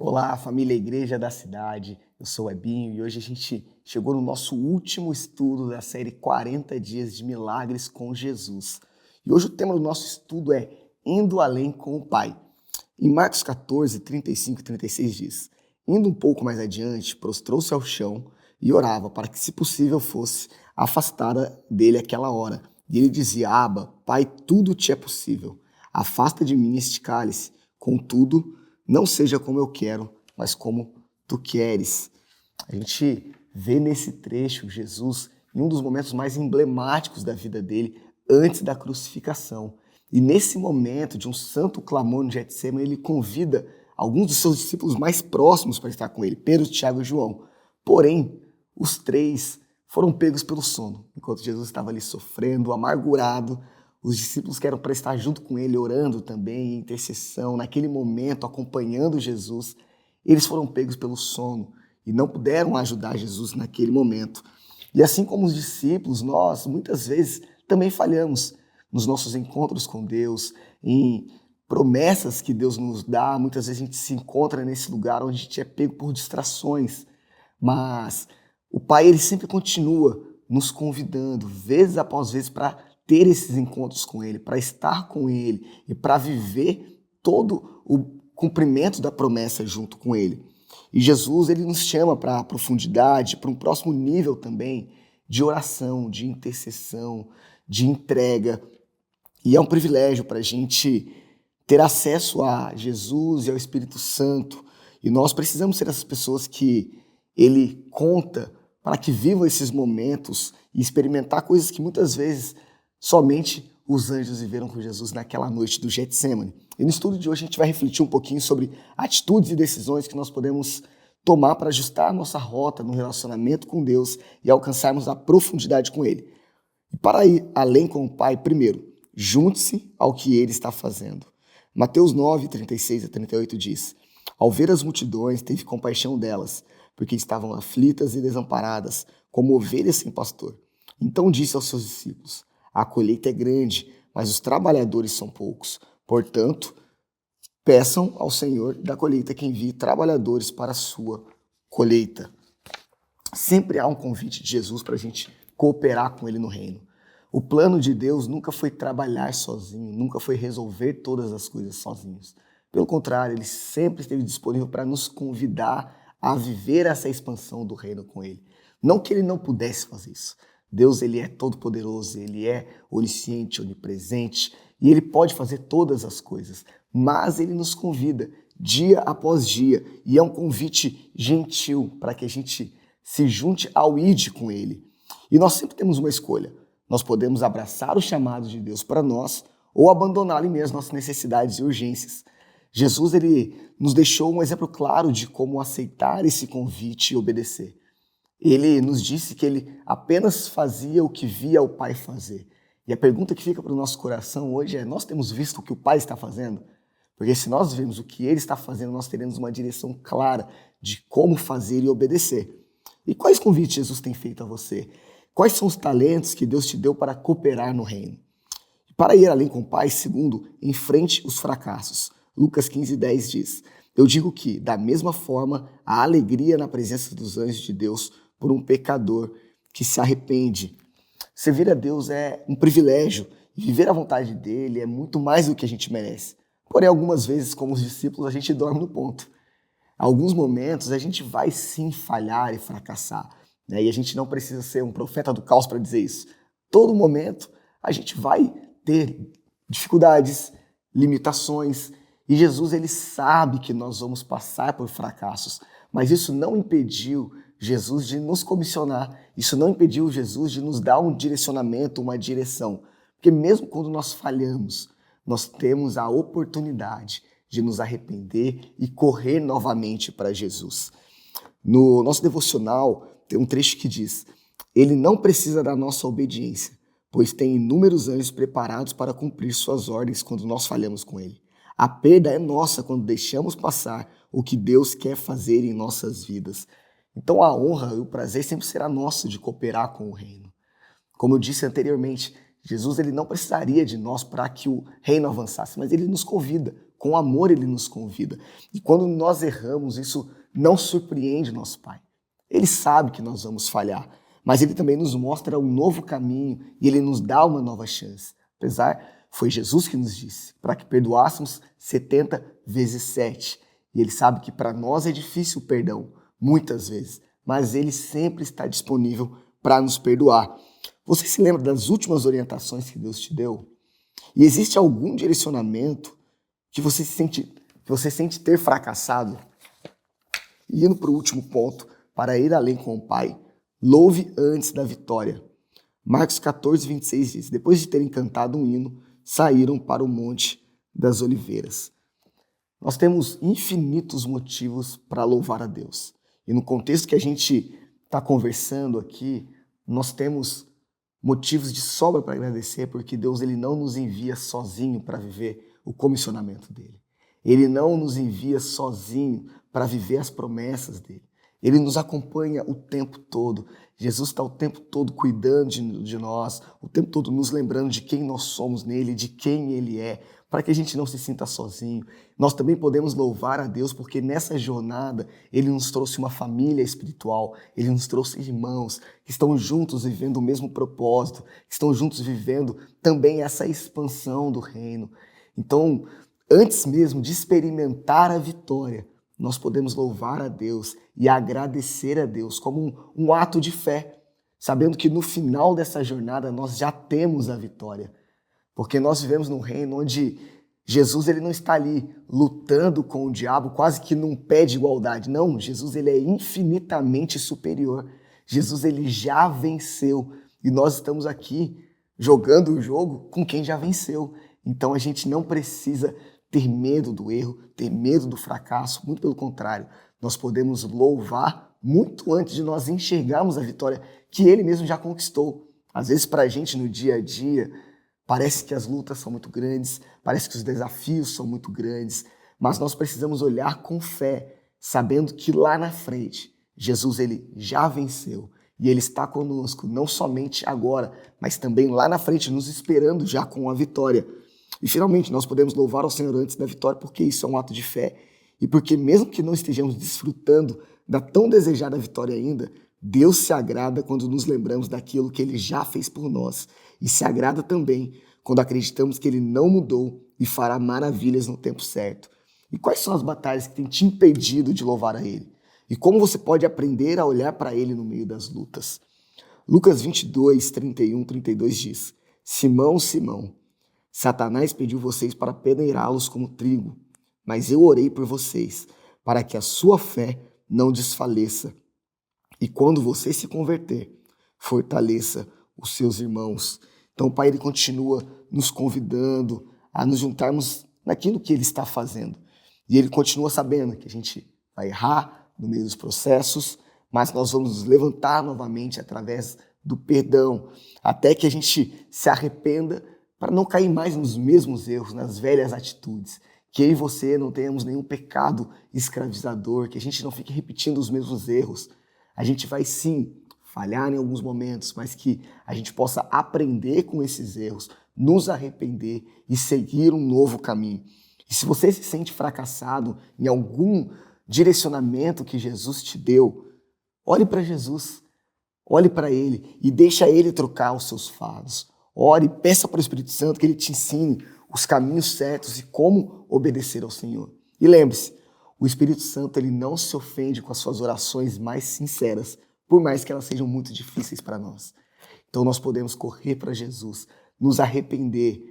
Olá, família Igreja da Cidade. Eu sou o Ebinho e hoje a gente chegou no nosso último estudo da série 40 Dias de Milagres com Jesus. E hoje o tema do nosso estudo é Indo Além com o Pai. Em Marcos 14, 35 e 36 diz: Indo um pouco mais adiante, prostrou-se ao chão e orava para que, se possível, fosse afastada dele aquela hora. E ele dizia: Abba, Pai, tudo te é possível. Afasta de mim este cálice. Contudo, não seja como eu quero, mas como tu queres. A gente vê nesse trecho Jesus em um dos momentos mais emblemáticos da vida dele, antes da crucificação. E nesse momento de um santo clamor no Getsemane, ele convida alguns dos seus discípulos mais próximos para estar com ele, Pedro, Tiago e João. Porém, os três foram pegos pelo sono. Enquanto Jesus estava ali sofrendo, amargurado, os discípulos que eram para estar junto com ele, orando também, em intercessão, naquele momento, acompanhando Jesus, eles foram pegos pelo sono e não puderam ajudar Jesus naquele momento. E assim como os discípulos, nós muitas vezes também falhamos nos nossos encontros com Deus, em promessas que Deus nos dá. Muitas vezes a gente se encontra nesse lugar onde a gente é pego por distrações, mas o Pai ele sempre continua nos convidando, vezes após vezes, para ter esses encontros com Ele, para estar com Ele e para viver todo o cumprimento da promessa junto com Ele. E Jesus ele nos chama para a profundidade, para um próximo nível também de oração, de intercessão, de entrega. E é um privilégio para a gente ter acesso a Jesus e ao Espírito Santo. E nós precisamos ser essas pessoas que Ele conta para que vivam esses momentos e experimentar coisas que muitas vezes somente os anjos viveram com Jesus naquela noite do Getsemane. E no estudo de hoje a gente vai refletir um pouquinho sobre atitudes e decisões que nós podemos tomar para ajustar a nossa rota no relacionamento com Deus e alcançarmos a profundidade com Ele. E para ir além com o Pai, primeiro, junte-se ao que Ele está fazendo. Mateus 9, 36 a 38 diz: Ao ver as multidões, teve compaixão delas, porque estavam aflitas e desamparadas, como ovelhas sem pastor. Então disse aos seus discípulos: A colheita é grande, mas os trabalhadores são poucos. Portanto, peçam ao Senhor da colheita que envie trabalhadores para a sua colheita. Sempre há um convite de Jesus para a gente cooperar com Ele no reino. O plano de Deus nunca foi trabalhar sozinho, nunca foi resolver todas as coisas sozinhos. Pelo contrário, Ele sempre esteve disponível para nos convidar a viver essa expansão do reino com Ele. Não que Ele não pudesse fazer isso. Deus ele é todo-poderoso, Ele é onisciente, onipresente e Ele pode fazer todas as coisas. Mas Ele nos convida dia após dia e é um convite gentil para que a gente se junte ao ID com Ele. E nós sempre temos uma escolha. Nós podemos abraçar o chamado de Deus para nós ou abandoná-lo em meio às nossas necessidades e urgências. Jesus ele nos deixou um exemplo claro de como aceitar esse convite e obedecer. Ele nos disse que ele apenas fazia o que via o Pai fazer. E a pergunta que fica para o nosso coração hoje é: nós temos visto o que o Pai está fazendo? Porque se nós vemos o que Ele está fazendo, nós teremos uma direção clara de como fazer e obedecer. E quais convites Jesus tem feito a você? Quais são os talentos que Deus te deu para cooperar no reino? Para ir além com o Pai, segundo, enfrente os fracassos. Lucas 15:10 diz: Eu digo que, da mesma forma, a alegria na presença dos anjos de Deus por um pecador que se arrepende. Servir a Deus é um privilégio e viver a vontade dele é muito mais do que a gente merece. Porém, algumas vezes, como os discípulos, a gente dorme no ponto. Em alguns momentos, a gente vai sim falhar e fracassar, né? E a gente não precisa ser um profeta do caos para dizer isso. Todo momento, a gente vai ter dificuldades, limitações, e Jesus ele sabe que nós vamos passar por fracassos, mas isso não impediu Jesus de nos comissionar, isso não impediu Jesus de nos dar um direcionamento, uma direção. Porque mesmo quando nós falhamos, nós temos a oportunidade de nos arrepender e correr novamente para Jesus. No nosso devocional tem um trecho que diz: Ele não precisa da nossa obediência, pois tem inúmeros anjos preparados para cumprir suas ordens quando nós falhamos com Ele. A perda é nossa quando deixamos passar o que Deus quer fazer em nossas vidas. Então a honra e o prazer sempre será nosso de cooperar com o reino. Como eu disse anteriormente, Jesus ele não precisaria de nós para que o reino avançasse, mas ele nos convida, com amor Ele nos convida. E quando nós erramos, isso não surpreende nosso Pai. Ele sabe que nós vamos falhar, mas Ele também nos mostra um novo caminho e Ele nos dá uma nova chance. Apesar, foi Jesus que nos disse, para que perdoássemos 70 vezes 7. E Ele sabe que para nós é difícil o perdão, muitas vezes, mas Ele sempre está disponível para nos perdoar. Você se lembra das últimas orientações que Deus te deu? E existe algum direcionamento que você sente ter fracassado? E indo para o último ponto, para ir além com o Pai, louve antes da vitória. Marcos 14, 26 diz, depois de terem cantado um hino, saíram para o Monte das Oliveiras. Nós temos infinitos motivos para louvar a Deus. E no contexto que a gente está conversando aqui, nós temos motivos de sobra para agradecer, porque Deus Ele não nos envia sozinho para viver o comissionamento dEle. Ele não nos envia sozinho para viver as promessas dEle. Ele nos acompanha o tempo todo. Jesus está o tempo todo cuidando de nós, o tempo todo nos lembrando de quem nós somos nele, de quem Ele é, para que a gente não se sinta sozinho. Nós também podemos louvar a Deus porque nessa jornada Ele nos trouxe uma família espiritual, Ele nos trouxe irmãos que estão juntos vivendo o mesmo propósito, que estão juntos vivendo também essa expansão do reino. Então, antes mesmo de experimentar a vitória, nós podemos louvar a Deus e agradecer a Deus como um ato de fé, sabendo que no final dessa jornada nós já temos a vitória. Porque nós vivemos num reino onde Jesus ele não está ali lutando com o diabo quase que num pé de igualdade. Não, Jesus ele é infinitamente superior. Jesus ele já venceu e nós estamos aqui jogando o jogo com quem já venceu. Então a gente não precisa ter medo do erro, ter medo do fracasso, muito pelo contrário. Nós podemos louvar muito antes de nós enxergarmos a vitória que Ele mesmo já conquistou. Às vezes para a gente no dia a dia, parece que as lutas são muito grandes, parece que os desafios são muito grandes, mas nós precisamos olhar com fé, sabendo que lá na frente, Jesus ele já venceu e Ele está conosco, não somente agora, mas também lá na frente, nos esperando já com a vitória. E finalmente nós podemos louvar ao Senhor antes da vitória porque isso é um ato de fé e porque mesmo que não estejamos desfrutando da tão desejada vitória ainda, Deus se agrada quando nos lembramos daquilo que Ele já fez por nós e se agrada também quando acreditamos que Ele não mudou e fará maravilhas no tempo certo. E quais são as batalhas que têm te impedido de louvar a Ele? E como você pode aprender a olhar para Ele no meio das lutas? Lucas 22, 31, 32 diz, Simão, Simão, Satanás pediu vocês para peneirá-los como trigo, mas eu orei por vocês, para que a sua fé não desfaleça. E quando você se converter, fortaleça os seus irmãos. Então o Pai ele continua nos convidando a nos juntarmos naquilo que Ele está fazendo. E Ele continua sabendo que a gente vai errar no meio dos processos, mas nós vamos nos levantar novamente através do perdão, até que a gente se arrependa para não cair mais nos mesmos erros, nas velhas atitudes. Que eu e você não tenhamos nenhum pecado escravizador, que a gente não fique repetindo os mesmos erros. A gente vai sim falhar em alguns momentos, mas que a gente possa aprender com esses erros, nos arrepender e seguir um novo caminho. E se você se sente fracassado em algum direcionamento que Jesus te deu, olhe para Jesus, olhe para Ele e deixa Ele trocar os seus fardos. Ore, peça para o Espírito Santo que Ele te ensine os caminhos certos e como obedecer ao Senhor. E lembre-se, o Espírito Santo ele não se ofende com as suas orações mais sinceras, por mais que elas sejam muito difíceis para nós. Então nós podemos correr para Jesus, nos arrepender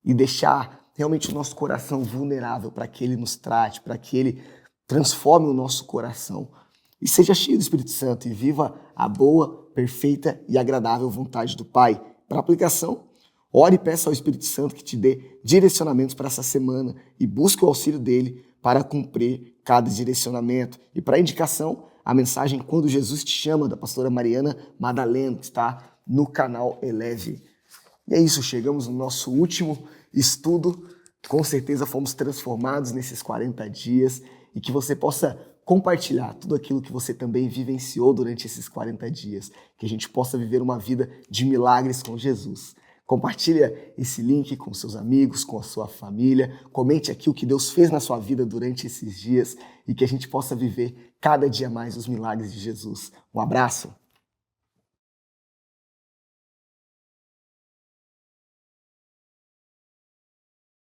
e deixar realmente o nosso coração vulnerável para que Ele nos trate, para que Ele transforme o nosso coração. E seja cheio do Espírito Santo e viva a boa, perfeita e agradável vontade do Pai. Para aplicação, ore e peça ao Espírito Santo que te dê direcionamentos para essa semana e busque o auxílio dele para cumprir cada direcionamento. E para indicação, a mensagem Quando Jesus Te Chama, da pastora Mariana Madaleno, que está no canal Eleve. E é isso, chegamos no nosso último estudo. Com certeza fomos transformados nesses 40 dias e que você possa compartilhar tudo aquilo que você também vivenciou durante esses 40 dias, que a gente possa viver uma vida de milagres com Jesus. Compartilha esse link com seus amigos, com a sua família. Comente aqui o que Deus fez na sua vida durante esses dias e que a gente possa viver cada dia mais os milagres de Jesus. Um abraço!